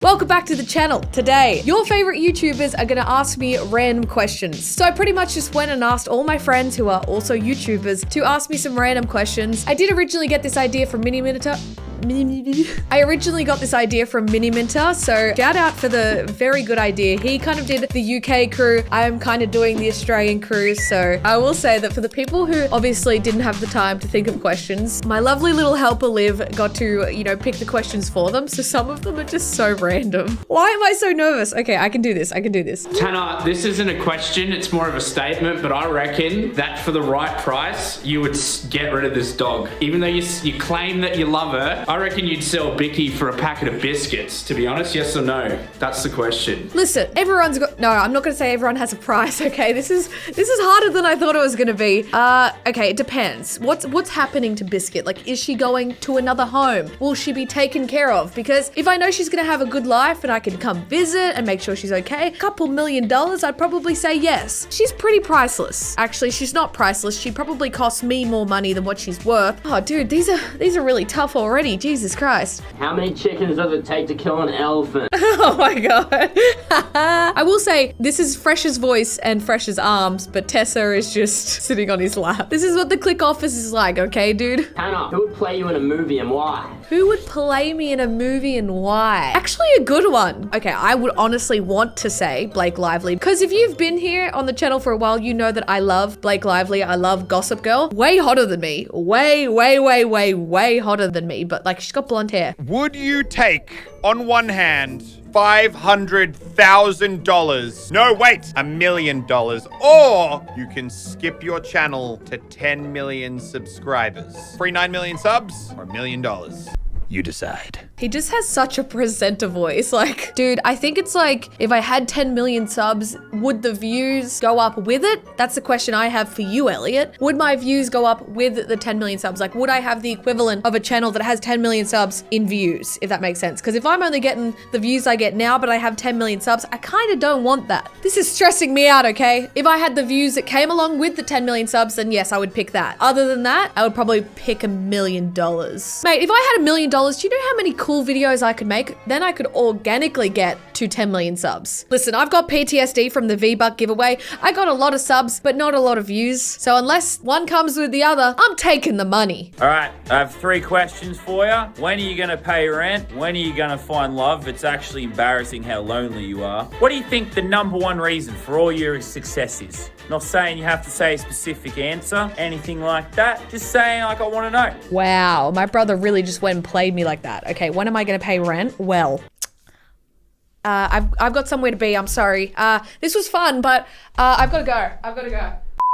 Welcome back to the channel. Today, your favorite YouTubers are gonna ask me random questions. So I pretty much just went and asked all my friends who are also YouTubers to ask me some random questions. I did originally get this idea from I originally got this idea from Miniminter, so shout out for the very good idea. He kind of did the UK crew. I'm kind of doing the Australian crew, so I will say that for the people who obviously didn't have the time to think of questions, my lovely little helper Liv got to, you know, pick the questions for them, so some of them are just so random. Why am I so nervous? Okay, I can do this. Tannar, this isn't a question, it's more of a statement, but I reckon that for the right price, you would get rid of this dog. Even though you claim that you love her, I reckon you'd sell Bicky for a packet of biscuits, to be honest. Yes or no? That's the question. Listen, everyone's got, no, I'm not gonna say everyone has a price, okay? This is harder than I thought it was gonna be. Okay, it depends. What's happening to Biscuit? Like, is she going to another home? Will she be taken care of? Because if I know she's gonna have a good life and I can come visit and make sure she's okay, a couple $1 million, I'd probably say yes. She's pretty priceless. Actually, she's not priceless. She probably costs me more money than what she's worth. Oh, dude, these are really tough already. Jesus Christ. How many chickens does it take to kill an elephant? Oh my god. I will say, this is Fresh's voice and Fresh's arms, but Tessa is just sitting on his lap. This is what the Click office is like, okay, dude? Tannar, who would play you in a movie and why? Who would play me in a movie and why? Actually, a good one. Okay, I would honestly want to say Blake Lively, because if you've been here on the channel for a while, you know that I love Blake Lively. I love Gossip Girl. Way hotter than me. Way hotter than me, but like, she's got blonde hair. Would you take, on one hand, $500,000? No, wait, $1 million. Or you can skip your channel to 10 million subscribers. Free 9 million subs or $1 million? You decide. He just has such a presenter voice. Like, dude, I think it's like, if I had 10 million subs, would the views go up with it? That's the question I have for you, Elliot. Would my views go up with the 10 million subs? Like, would I have the equivalent of a channel that has 10 million subs in views, if that makes sense? Because if I'm only getting the views I get now, but I have 10 million subs, I kind of don't want that. This is stressing me out, okay? If I had the views that came along with the 10 million subs, then yes, I would pick that. Other than that, I would probably pick $1 million. Mate, if I had $1 million, do you know how many cool videos I could make? Then I could organically get to 10 million subs. Listen, I've got PTSD from the V-Buck giveaway. I got a lot of subs, but not a lot of views. So unless one comes with the other, I'm taking the money. All right, I have 3 questions for you. When are you gonna pay rent? When are you gonna find love? It's actually embarrassing how lonely you are. What do you think the #1 reason for all your success is? Not saying you have to say a specific answer, anything like that. Just saying, like, I wanna know. Wow, my brother really just went and played me like that. Okay, when am I gonna pay rent? Well, I've got somewhere to be, I'm sorry. This was fun, but I've gotta go.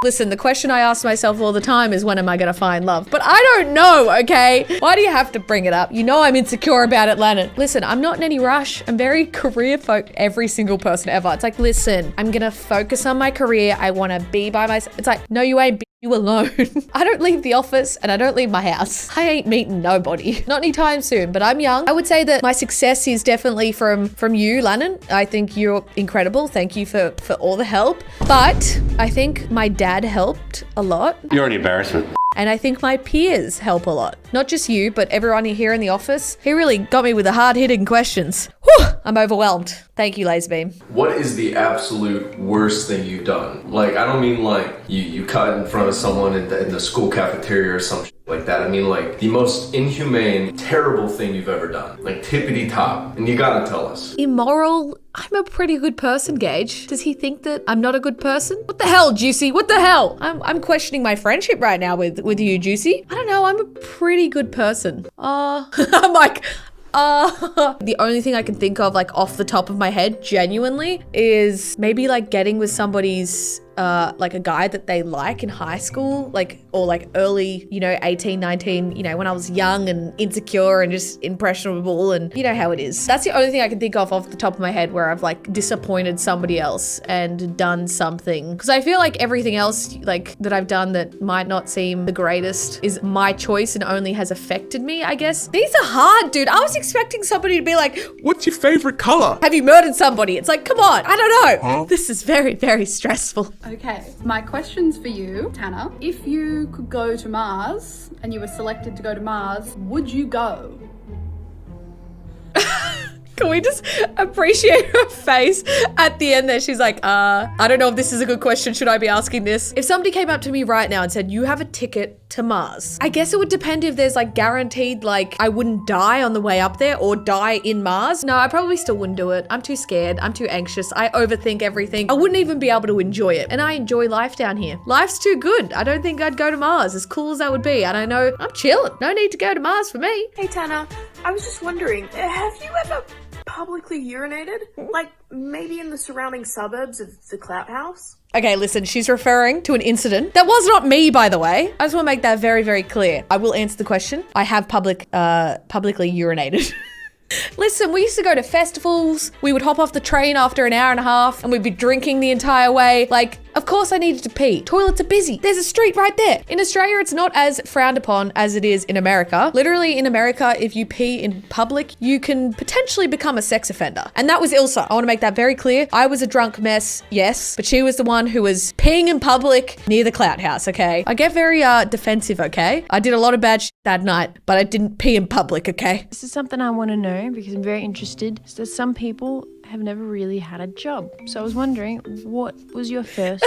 Listen, the question I ask myself all the time is, when am I gonna find love? But I don't know, okay? Why do you have to bring it up? You know I'm insecure about it, Lennon. Listen, I'm not in any rush. I'm very career-focused. Every single person ever. It's like, listen, I'm gonna focus on my career. I wanna be by myself. It's like, no, you ain't. You alone. I don't leave the office and I don't leave my house. I ain't meeting nobody. Not anytime soon, but I'm young. I would say that my success is definitely from you, Lannon. I think you're incredible. Thank you for all the help. But I think my dad helped a lot. You're an embarrassment. And I think my peers help a lot. Not just you, but everyone here in the office. He really got me with the hard-hitting questions. Whew, I'm overwhelmed. Thank you, Lazarbeam. What is the absolute worst thing you've done? Like, I don't mean like you cut in front of someone in the school cafeteria or some shit like that. I mean like the most inhumane, terrible thing you've ever done. Like tippity top. And you gotta tell us. Immoral? I'm a pretty good person, Gage. Does he think that I'm not a good person? What the hell, Juicy? What the hell? I'm questioning my friendship right now with you, Juicy. I don't know, I'm a pretty good person. I'm like, the only thing I can think of, like, off the top of my head, genuinely, is maybe like getting with somebody's like a guy that they like in high school, like, or like early, you know, 18, 19, you know, when I was young and insecure and just impressionable, and you know how it is. That's the only thing I can think of off the top of my head where I've like disappointed somebody else and done something. Because I feel like everything else like that I've done that might not seem the greatest is my choice and only has affected me, I guess. These are hard, dude. I was expecting somebody to be like, What's your favorite color? have you murdered somebody? It's like, come on, I don't know. Huh? This is very stressful. Okay, my question's for you, Tannar. If you could go to Mars and you were selected to go to Mars, would you go? Can we just appreciate her face at the end there? She's like, I don't know if this is a good question. Should I be asking this? If somebody came up to me right now and said, you have a ticket to Mars, I guess it would depend if there's like guaranteed, like I wouldn't die on the way up there or die in Mars. No, I probably still wouldn't do it. I'm too scared. I'm too anxious. I overthink everything. I wouldn't even be able to enjoy it. And I enjoy life down here. Life's too good. I don't think I'd go to Mars, as cool as that would be. And I know I'm chilling. No need to go to Mars for me. Hey Tannar, I was just wondering, have you ever publicly urinated? Like maybe in the surrounding suburbs of the Clout House? Okay, listen, she's referring to an incident. That was not me, by the way. I just want to make that very, very clear. I will answer the question. I have publicly urinated. Listen, we used to go to festivals. We would hop off the train after an hour and a half and we'd be drinking the entire way. Like, of course I needed to pee. Toilets are busy. There's a street right there. In Australia, it's not as frowned upon as it is in America. Literally in America, if you pee in public, you can potentially become a sex offender. And that was Ilsa. I want to make that very clear. I was a drunk mess, yes, but she was the one who was peeing in public near the Clout House, okay? I get very defensive, okay? I did a lot of bad shit that night, but I didn't pee in public, okay? This is something I want to know because I'm very interested. So some people have never really had a job. So I was wondering, what was your first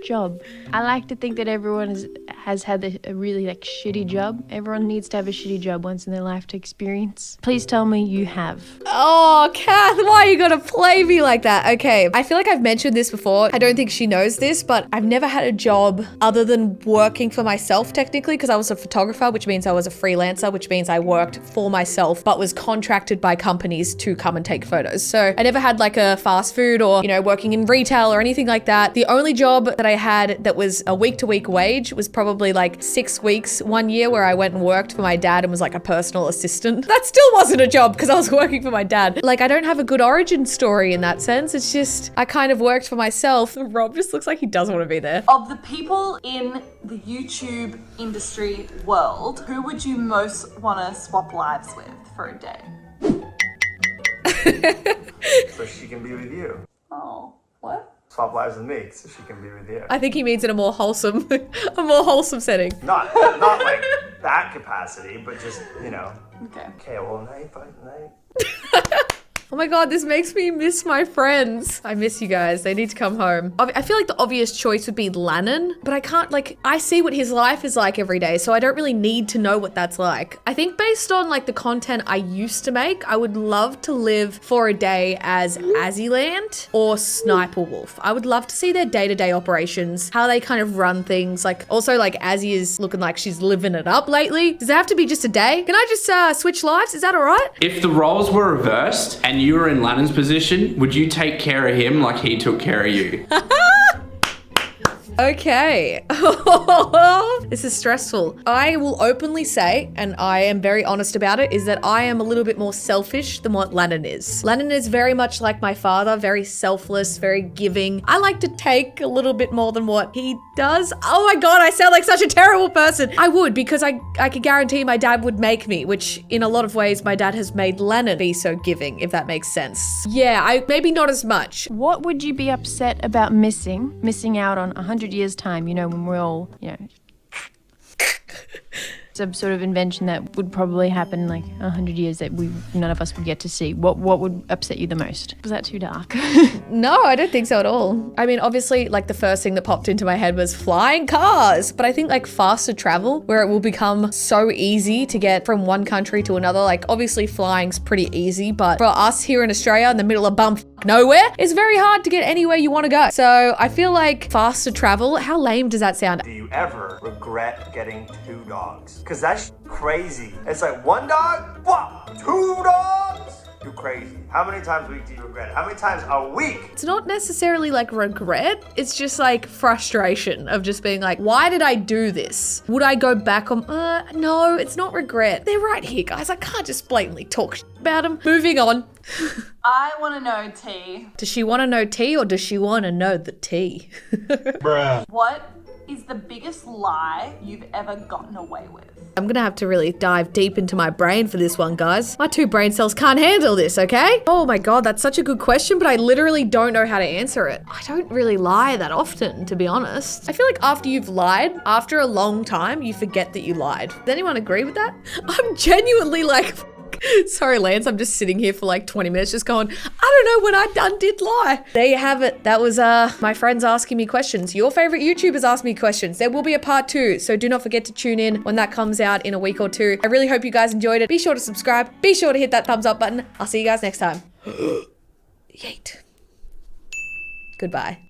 job? I like to think that everyone has had a really shitty job. Everyone needs to have a shitty job once in their life to experience. Please tell me you have. Oh, Kath, why are you gonna play me like that? Okay, I feel like I've mentioned this before. I don't think she knows this, but I've never had a job other than working for myself technically, because I was a photographer, which means I was a freelancer, which means I worked for myself, but was contracted by companies to come and take photos. So I never had like a fast food or, working in retail or anything like that. The only job that I had that was a week-to-week wage was probably like 6 weeks one year where I went and worked for my dad and was like a personal assistant. That still wasn't a job because I was working for my dad. Like, I don't have a good origin story in that sense. It's just, I kind of worked for myself. Rob just looks like he does want to be there. Of the people in the YouTube industry world, who would you most want to swap lives with for a day? So she can be with you. Oh, what? Swap lives with me so she can be with you. I think he means in a more wholesome setting. Not like that capacity, but just, Okay. Okay, well, night. Oh my god, this makes me miss my friends. I miss you guys. They need to come home. I feel like the obvious choice would be Lannon, but I can't, I see what his life is like every day, so I don't really need to know what that's like. I think based on the content I used to make, I would love to live for a day as Azzyland or Sniper Wolf. I would love to see their day-to-day operations, how they kind of run things. Also Azzy is looking like she's living it up lately. Does it have to be just a day? Can I just switch lives? Is that all right? If the roles were reversed and you were in Lannon's position, would you take care of him like he took care of you? Okay. This is stressful. I will openly say, and I am very honest about it, is that I am a little bit more selfish than what Lannon is. Lannon is very much like my father, very selfless, very giving. I like to take a little bit more than what he does. Oh my god, I sound like such a terrible person. I would, because I could guarantee my dad would make me, which in a lot of ways my dad has made Lannon be so giving, if that makes sense. Yeah, maybe not as much. What would you be upset about missing out on 100 years' time, when we're all, some sort of invention that would probably happen 100 years that none of us would get to see? What would upset you the most? Was that too dark? No, I don't think so at all. I mean, obviously, the first thing that popped into my head was flying cars, but I think faster travel, where it will become so easy to get from one country to another. Obviously flying's pretty easy, but for us here in Australia in the middle of nowhere, it's very hard to get anywhere you want to go. So I feel like faster travel, how lame does that sound? Do you ever regret getting 2 dogs? Because that's crazy. It's like 1 dog? What? 2 dogs? You're crazy. How many times a week do you regret it? How many times a week? It's not necessarily regret. It's just frustration of just being why did I do this? Would I go back on? No, it's not regret. They're right here, guys. I can't just blatantly talk about them. Moving on. I want to know T. Does she want to know T or does she want to know the T? Bruh. What is the biggest lie you've ever gotten away with? I'm gonna have to really dive deep into my brain for this one, guys. My 2 brain cells can't handle this, okay? Oh my god, that's such a good question, but I literally don't know how to answer it. I don't really lie that often, to be honest. I feel like after you've lied, after a long time, you forget that you lied. Does anyone agree with that? I'm genuinely Sorry, Lance, I'm just sitting here for like 20 minutes just going, I don't know when I done did lie. There you have it. That was my friends asking me questions. Your favorite YouTubers ask me questions. There will be a part 2, so do not forget to tune in when that comes out in a week or 2. I really hope you guys enjoyed it. Be sure to subscribe. Be sure to hit that thumbs up button. I'll see you guys next time. Yeet. Goodbye.